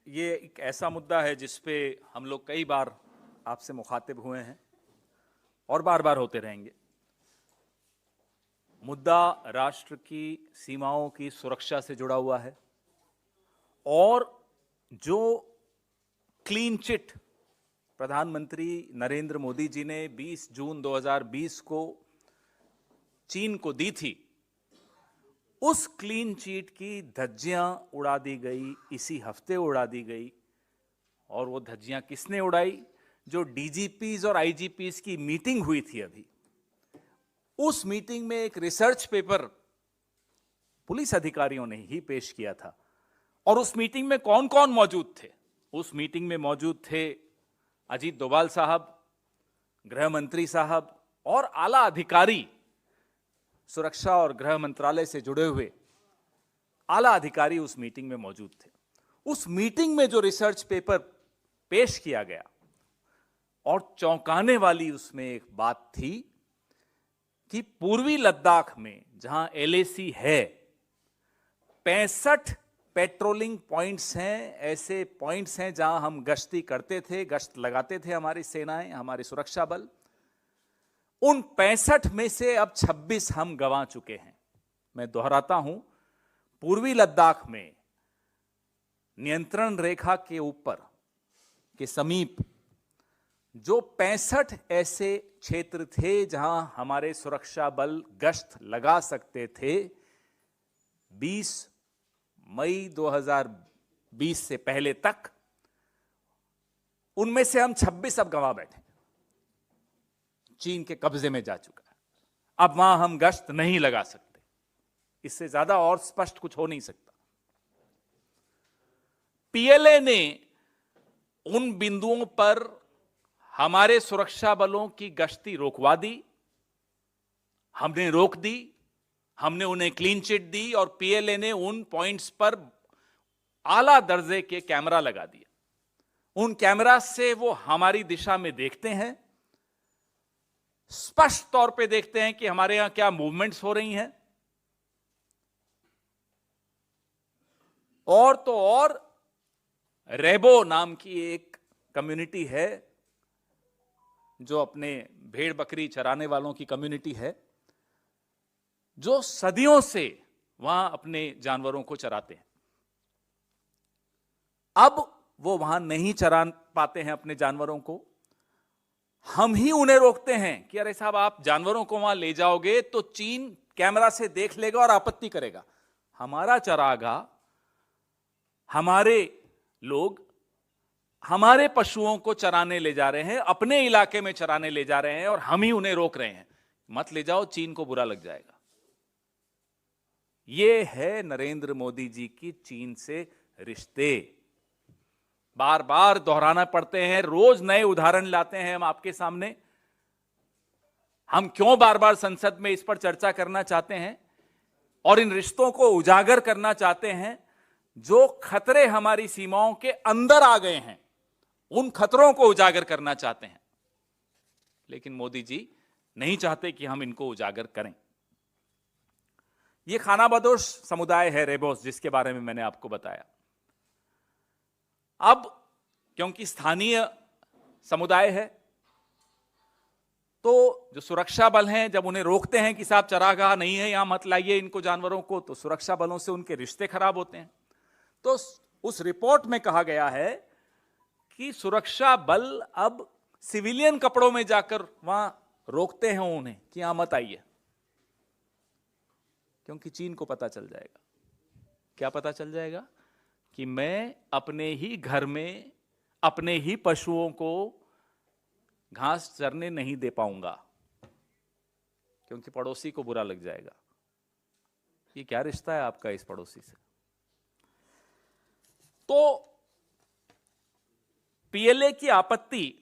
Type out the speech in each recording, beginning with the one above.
ये एक ऐसा मुद्दा है जिस पे हम लोग कई बार आपसे मुखातिब हुए हैं और बार बार होते रहेंगे। मुद्दा राष्ट्र की सीमाओं की सुरक्षा से जुड़ा हुआ है और जो क्लीन चिट प्रधानमंत्री नरेंद्र मोदी जी ने 20 जून 2020 को चीन को दी थी, उस क्लीन चिट की धज्जियां उड़ा दी गई, इसी हफ्ते उड़ा दी गई। और वो धज्जियां किसने उड़ाई? जो डीजीपीज और आईजीपीज की मीटिंग हुई थी अभी, उस मीटिंग में एक रिसर्च पेपर पुलिस अधिकारियों ने ही पेश किया था। और उस मीटिंग में कौन कौन मौजूद थे? उस मीटिंग में मौजूद थे अजीत डोभाल साहब, गृह मंत्री साहब और आला अधिकारी, सुरक्षा और गृह मंत्रालय से जुड़े हुए आला अधिकारी उस मीटिंग में मौजूद थे। उस मीटिंग में जो रिसर्च पेपर पेश किया गया और चौंकाने वाली उसमें एक बात थी कि पूर्वी लद्दाख में जहां एलएसी है, 65 पेट्रोलिंग पॉइंट्स हैं, ऐसे पॉइंट्स हैं जहां हम गश्ती करते थे, गश्त लगाते थे हमारी सेनाएं, हमारे सुरक्षा बल। उन 65 में से अब 26 हम गंवा चुके हैं। मैं दोहराता हूं, पूर्वी लद्दाख में नियंत्रण रेखा के ऊपर के समीप जो 65 ऐसे क्षेत्र थे जहां हमारे सुरक्षा बल गश्त लगा सकते थे, 20 मई 2020 से पहले तक, उनमें से हम 26 अब गंवा बैठे। चीन के कब्जे में जा चुका है। अब वहां हम गश्त नहीं लगा सकते। इससे ज्यादा और स्पष्ट कुछ हो नहीं सकता। पीएलए ने उन बिंदुओं पर हमारे सुरक्षा बलों की गश्ती रोकवा दी, हमने रोक दी, हमने उन्हें क्लीन चिट दी और पीएलए ने उन पॉइंट्स पर आला दर्जे के कैमरा लगा दिए। उन कैमरा से वो हमारी दिशा में देखते हैं, स्पष्ट तौर पे देखते हैं कि हमारे यहां क्या मूवमेंट्स हो रही हैं। और तो और रेबो नाम की एक कम्युनिटी है जो अपने भेड़ बकरी चराने वालों की कम्युनिटी है, जो सदियों से वहां अपने जानवरों को चराते हैं। अब वो वहां नहीं चरा पाते हैं अपने जानवरों को। हम ही उन्हें रोकते हैं कि अरे साहब, आप जानवरों को वहां ले जाओगे तो चीन कैमरा से देख लेगा और आपत्ति करेगा। हमारा चरागाह, हमारे लोग हमारे पशुओं को चराने ले जा रहे हैं, अपने इलाके में चराने ले जा रहे हैं और हम ही उन्हें रोक रहे हैं। मत ले जाओ, चीन को बुरा लग जाएगा। यह है नरेंद्र मोदी जी की चीन से रिश्ते। बार बार दोहराना पड़ते हैं, रोज नए उदाहरण लाते हैं हम आपके सामने। हम क्यों बार बार संसद में इस पर चर्चा करना चाहते हैं और इन रिश्तों को उजागर करना चाहते हैं? जो खतरे हमारी सीमाओं के अंदर आ गए हैं, उन खतरों को उजागर करना चाहते हैं। लेकिन मोदी जी नहीं चाहते कि हम इनको उजागर करें। यह खानाबदोश समुदाय है रेबोस, जिसके बारे में मैंने आपको बताया। अब क्योंकि स्थानीय समुदाय है, तो जो सुरक्षा बल हैं, जब उन्हें रोकते हैं कि साहब चरागाह नहीं है, यहां मत लाइए इनको जानवरों को, तो सुरक्षा बलों से उनके रिश्ते खराब होते हैं। तो उस रिपोर्ट में कहा गया है कि सुरक्षा बल अब सिविलियन कपड़ों में जाकर वहां रोकते हैं उन्हें कि यहां मत आइए, क्योंकि चीन को पता चल जाएगा। क्या पता चल जाएगा? कि मैं अपने ही घर में अपने ही पशुओं को घास चरने नहीं दे पाऊंगा, क्योंकि पड़ोसी को बुरा लग जाएगा। ये क्या रिश्ता है आपका इस पड़ोसी से? तो पीएलए की आपत्ति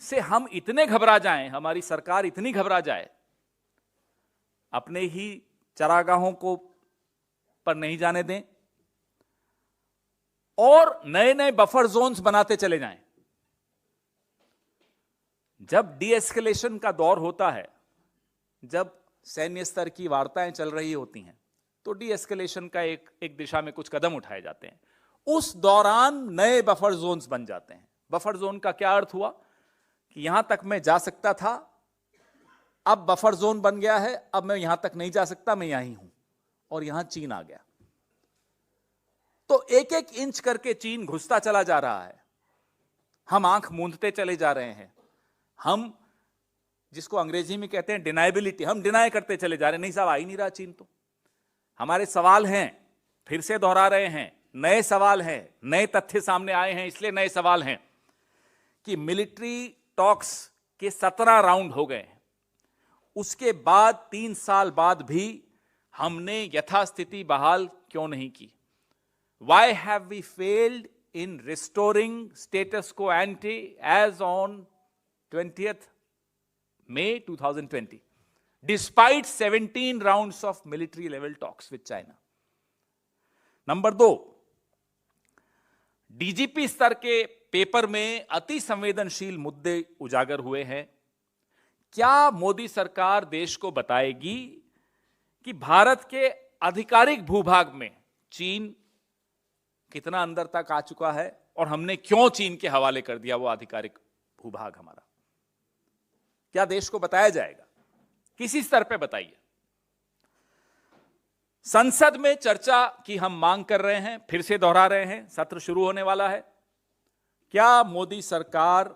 से हम इतने घबरा जाएं, हमारी सरकार इतनी घबरा जाए, अपने ही चरागाहों को पर नहीं जाने दें और नए नए बफर जोन्स बनाते चले जाएं। जब डीएस्केलेशन का दौर होता है, जब सैन्य स्तर की वार्ताएं चल रही होती हैं, तो डीएस्केलेशन का एक दिशा में कुछ कदम उठाए जाते हैं। उस दौरान नए बफर जोन्स बन जाते हैं। बफर जोन का क्या अर्थ हुआ कि यहां तक मैं जा सकता था, अब बफर जोन बन गया है, अब मैं यहां तक नहीं जा सकता, मैं यहीं हूं, और यहां चीन आ गया। तो एक एक इंच करके चीन घुसता चला जा रहा है। हम आंख मूंदते चले जा रहे हैं। हम जिसको अंग्रेजी में कहते हैं डिनाइबिलिटी, हम डिनाई करते चले जा रहे हैं। नहीं साहब, आ ही नहीं रहा चीन। तो हमारे सवाल हैं, फिर से दोहरा रहे हैं, नए सवाल हैं, नए तथ्य सामने आए हैं, इसलिए नए सवाल हैं कि मिलिट्री टॉक्स के 17 राउंड हो गए हैं। उसके बाद 3 साल बाद भी हमने यथास्थिति बहाल क्यों नहीं की? Why have we failed in restoring status quo ante as on 20th May 2020, despite 17 rounds of military level talks with China? Number 2, DGP स्तर के पेपर में अति संवेदनशील मुद्दे उजागर हुए हैं। क्या मोदी सरकार देश को बताएगी कि भारत के आधिकारिक भूभाग में चीन कितना अंदर तक आ चुका है और हमने क्यों चीन के हवाले कर दिया वो आधिकारिक भूभाग हमारा? क्या देश को बताया जाएगा? किसी स्तर पे बताइए। संसद में चर्चा की हम मांग कर रहे हैं, फिर से दोहरा रहे हैं, सत्र शुरू होने वाला है। क्या मोदी सरकार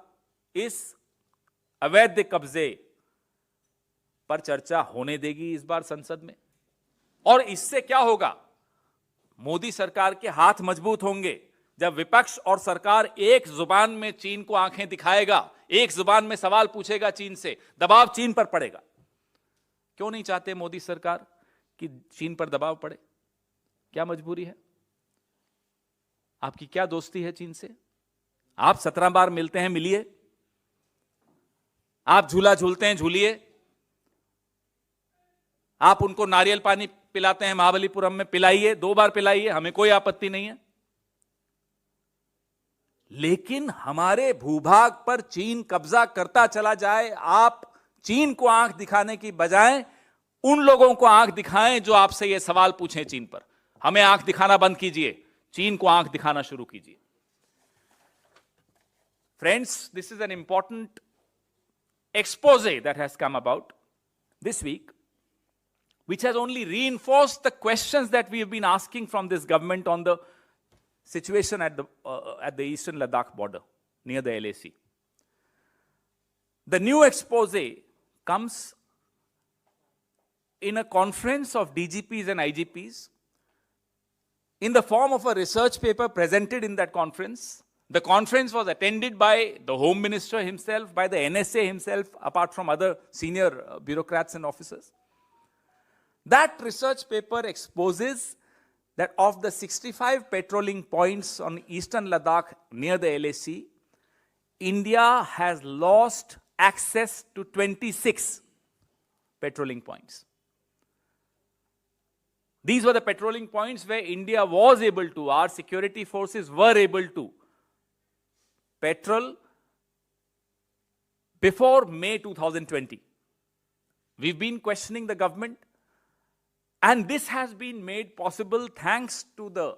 इस अवैध कब्जे पर चर्चा होने देगी इस बार संसद में? और इससे क्या होगा? मोदी सरकार के हाथ मजबूत होंगे जब विपक्ष और सरकार एक जुबान में चीन को आंखें दिखाएगा, एक जुबान में सवाल पूछेगा चीन से, दबाव चीन पर पड़ेगा। क्यों नहीं चाहते मोदी सरकार कि चीन पर दबाव पड़े? क्या मजबूरी है? आपकी क्या दोस्ती है चीन से? आप 17 बार मिलते हैं, मिलिए। आप झूला झूलते हैं, झूलिए। आप उनको नारियल पानी पिलाते हैं महाबलीपुरम में, पिलाइए, 2 बार पिलाइए, हमें कोई आपत्ति नहीं है। लेकिन हमारे भूभाग पर चीन कब्जा करता चला जाए, आप चीन को आंख दिखाने की बजाय उन लोगों को आंख दिखाएं जो आपसे ये सवाल पूछें चीन पर। हमें आंख दिखाना बंद कीजिए, चीन को आंख दिखाना शुरू कीजिए। Friends, this is an important expose that has come about this week, which has only reinforced the questions that we have been asking from this government on the situation at the eastern Ladakh border near the LAC. The new expose comes in a conference of DGPs and IGPs in the form of a research paper presented in that conference. The conference was attended by the Home Minister himself, by the NSA himself, apart from other senior bureaucrats and officers. That research paper exposes that of the 65 patrolling points on eastern Ladakh near the LAC, India has lost access to 26 patrolling points. These were the patrolling points where India was able to, our security forces were able to patrol before May 2020. We've been questioning the government, and this has been made possible thanks to the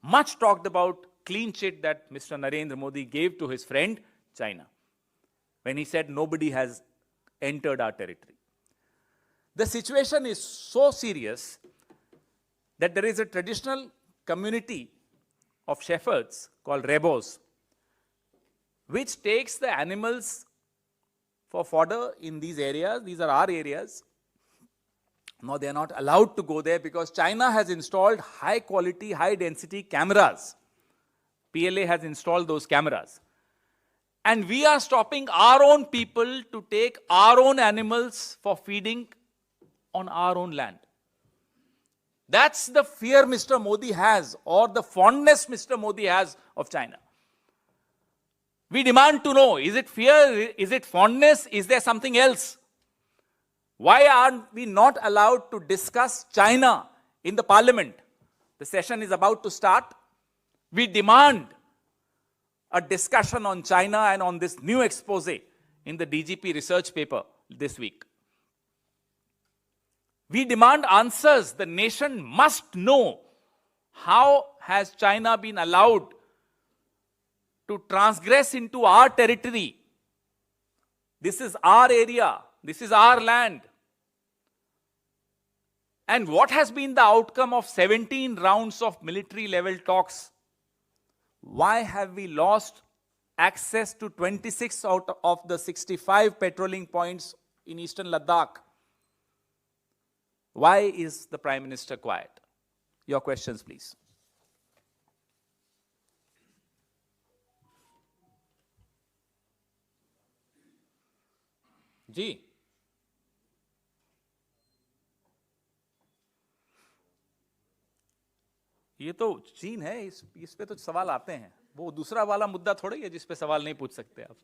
much talked about clean chit that Mr. Narendra Modi gave to his friend China when he said nobody has entered our territory. The situation is so serious that there is a traditional community of shepherds called rebos, which takes the animals for fodder in these areas. These are our areas. Now they are not allowed to go there because China has installed high quality, high density cameras. PLA has installed those cameras. And we are stopping our own people to take our own animals for feeding on our own land. That's the fear Mr. Modi has, or the fondness Mr. Modi has of China. We demand to know, is it fear? Is it fondness? Is there something else? Why are we not allowed to discuss China in the parliament? The session is about to start. We demand a discussion on China and on this new expose in the DGP research paper this week. We demand answers. The nation must know How has China been allowed to transgress into our territory? This is our area. This is our land. And what has been the outcome of 17 rounds of military level talks? Why have we lost access to 26 out of the 65 patrolling points in eastern Ladakh? Why is the Prime Minister quiet? Your questions, please. जी, ये तो चीन है, इस पे तो सवाल आते हैं। वो दूसरा वाला मुद्दा थोड़ी है जिस पे सवाल नहीं पूछ सकते आप।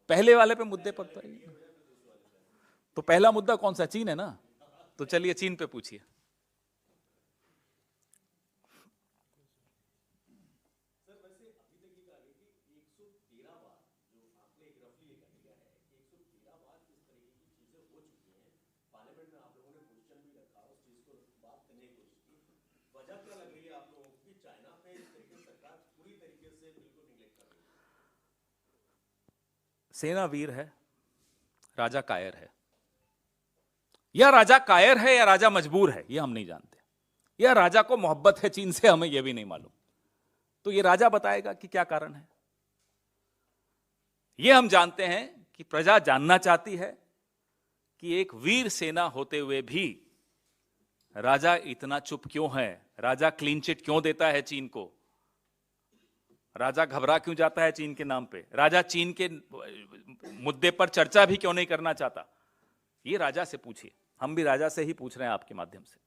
पहले वाले पे मुद्दे पर तो पहला मुद्दा कौन सा? चीन है ना। तो चलिए चीन पे पूछिए। सेना वीर है, राजा कायर है। या राजा कायर है या राजा मजबूर है, यह हम नहीं जानते। या राजा को मोहब्बत है चीन से, हमें यह भी नहीं मालूम। तो यह राजा बताएगा कि क्या कारण है। यह हम जानते हैं कि प्रजा जानना चाहती है कि एक वीर सेना होते हुए भी राजा इतना चुप क्यों है, राजा क्लीन चिट क्यों देता है चीन को, राजा घबरा क्यों जाता है चीन के नाम पे, राजा चीन के मुद्दे पर चर्चा भी क्यों नहीं करना चाहता। ये राजा से पूछिए। हम भी राजा से ही पूछ रहे हैं आपके माध्यम से।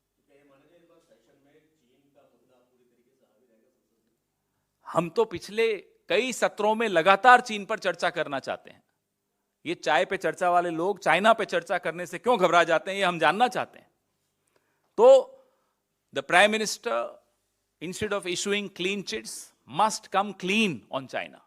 हम तो पिछले कई सत्रों में लगातार चीन पर चर्चा करना चाहते हैं। ये चाय पे चर्चा वाले लोग चाइना पे चर्चा करने से क्यों घबरा जाते हैं, ये हम जानना चाहते हैं। तो the prime minister, instead of issuing clean chits, must come clean on China.